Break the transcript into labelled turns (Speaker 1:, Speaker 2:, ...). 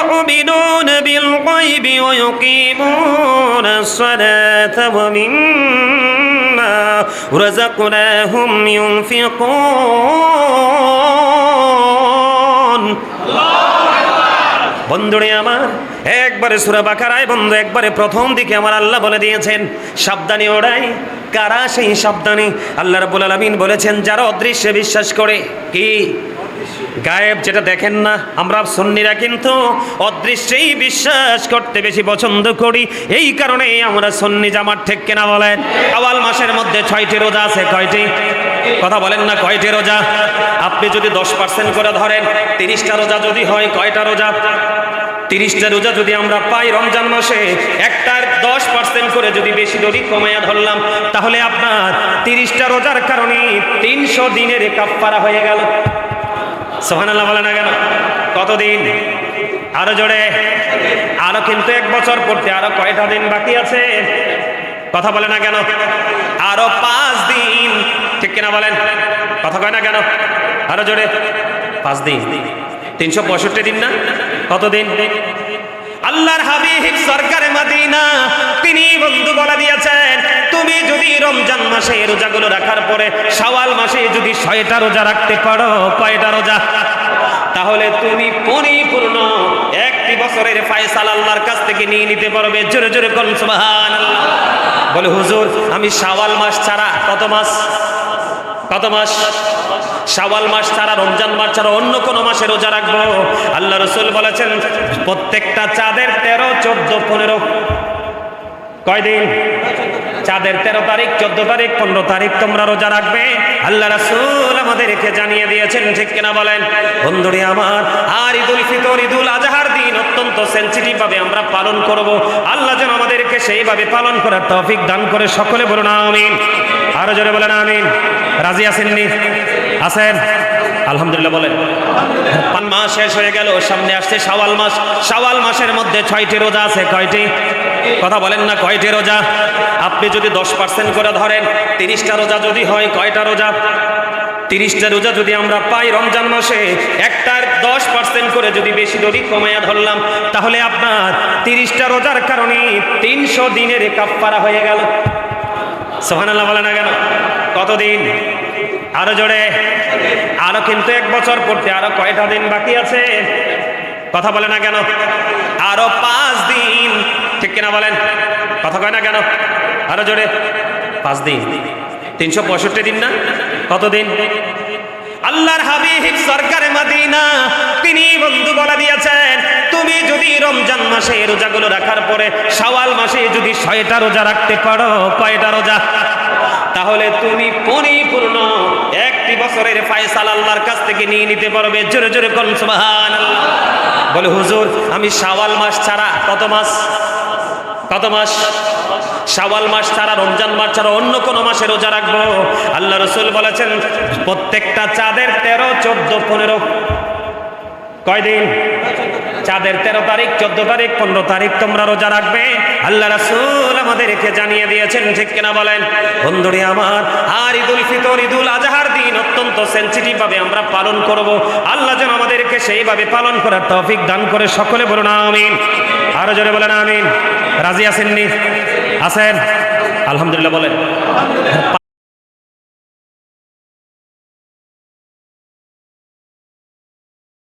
Speaker 1: يؤمنون بالغيب ويقيمون الصلاة ومما رزقناهم ينفقون বন্ধুরে আমার একবারে সূরা বাকারায় বন্ধু একবারে প্রথম দিকে আমার আল্লাহ বলে দিয়েছেন সাবধানী ওরাই কারা সেই সাবধানী আল্লাহ রাব্বুল আলামিন বলেছেন যারা অদৃশ্যে বিশ্বাস করে কি গায়েব যেটা দেখেন না আমরা সুন্নিরা কিন্তু অদৃশ্যেই বিশ্বাস করতে বেশি পছন্দ করি এই কারণে আমরা সুন্নি জামাত ঠিক কিনা বলেন শাওয়াল মাসের মধ্যে 6টি রোজা আছে কয়টি কথা বলেন না কয়টি রোজা আপনি যদি 10% করে ধরেন 30টা রোজা যদি হয় কয়টা রোজা 30টা রোজা যদি আমরা পাই রমজান মাসে একটার 10% করে যদি বেশি ধরি কমায়া ধরলাম তাহলে আপনার 30টা রোজার কারণে 300 দিনের কাফারা হয়ে গেল সুবহানাল্লাহ বলেন না কেন কতদিন আরো জোরে আরো কিন্তু 1 বছর পড়তে আরো কয়টা দিন বাকি আছে কথা বলে না কেন আরো 5 দিন ঠিক কিনা বলেন কথা কয় না কেন আরো জোরে 5 দিন 365 দিন না কতদিন আল্লাহর হাবিব সরকারে মদিনা তিনি বন্ধু বলে দিয়েছেন তুমি যদি রমজান মাসে রোজাগুলো রাখার পরে শাওয়াল মাসে যদি 6টা রোজা রাখতে পারো কয়টা রোজা তাহলে তুমি পরিপূর্ণ একটি বছরের ফয়সালা আল্লাহর কাছ থেকে নিয়ে নিতে পারবে জোরে জোরে বল সুবহানাল্লাহ বলে হুজুর আমি শাওয়াল মাস ছাড়া কত মাস শাওয়াল মাস ছাড়া রমজান মাস ছাড়া অন্য কোন মাসে রোজা রাখবো আল্লাহ রাসূল বলেছেন প্রত্যেকটা চাঁদের 13 14 15 কয়দিন চাঁদের 13 তারিখ 14 তারিখ 15 তারিখ তোমরা রোজা রাখবে আল্লাহ রাসূল আমাদেরকে জানিয়ে দিয়েছেন ঠিক কিনা বলেন বন্ধুরে আমার আর ঈদুল ফিতর ঈদুল আজহার দিন অত্যন্ত সেনসিটিভ ভাবে আমরা পালন করব আল্লাহ যেন আমাদেরকে সেইভাবে পালন করার তৌফিক দান করে সকলে বলুন আমিন আরো জোরে বলেন আমিন রাজি আছেননি আছেন আলহামদুলিল্লাহ বলেন মাস শেষ হয়ে গেল সামনে আসছে শাওয়াল মাসের মধ্যে 6টি রোজা আছে কয়টি কথা বলেন না কয়টি রোজা আপনি যদি 10% করে ধরেন 30টা রোজা যদি হয় কয়টা রোজা 30টা রোজা যদি আমরা পাই রমজান মাসে একটার 10% করে যদি বেশি ধরি কমায়া ধরলাম তাহলে আপনার 30টা রোজার কারণে 300 দিনের কাফারা হয়ে গেল সুবহানাল্লাহ বলেন না কেন কতদিন আরো জোরে আরো কিন্তু 1 বছর পড়তে আরো কয়টা দিন বাকি আছে কথা বলে না কেন আরো 5 দিন ঠিক কিনা বলেন কথা কয় না কেন আরো জোরে 5 দিন 365 দিন না কতদিন আল্লাহর হাবিব সরকারে মদিনা তিনি বন্ধু বলে দিয়েছেন তুমি যদি রমজান মাসে রোজাগুলো রাখার পরে শাওয়াল মাসে যদি 6টা রোজা রাখতে পারো কয়টা রোজা তাহলে তুমি পরিপূর্ণ একটি বছরের ফয়সালা আল্লাহর কাছ থেকে নিয়ে নিতে পারবে জোরে জোরে বল সুবহানাল্লাহ বলে হুজুর আমি শাওয়াল মাস ছাড়া কত মাস শাওয়াল মাস ছাড়া রমজান মাস ছাড়া অন্য কোন মাসে রোজা রাখবো আল্লাহ রাসূল বলেছেন প্রত্যেকটা চাঁদের 13 14 15 কয়দিন চাঁদের 13 তারিখ 14 তারিখ 15 তারিখ তোমরা রোজা রাখবে আল্লাহ রাসূল আমাদেরকে জানিয়ে দিয়েছেন ঠিক কিনা বলেন বন্ধুরে আমার আর ঈদুল ফিতর ঈদুল আজহার দিন অত্যন্ত সেনসিটিভ ভাবে আমরা পালন করব আল্লাহ যেন আমাদেরকে সেইভাবে পালন করার তৌফিক দান করে সকলে বলুন আমিন আরো জোরে বলেন আমিন রাজি আছেননি আছেন আলহামদুলিল্লাহ বলেন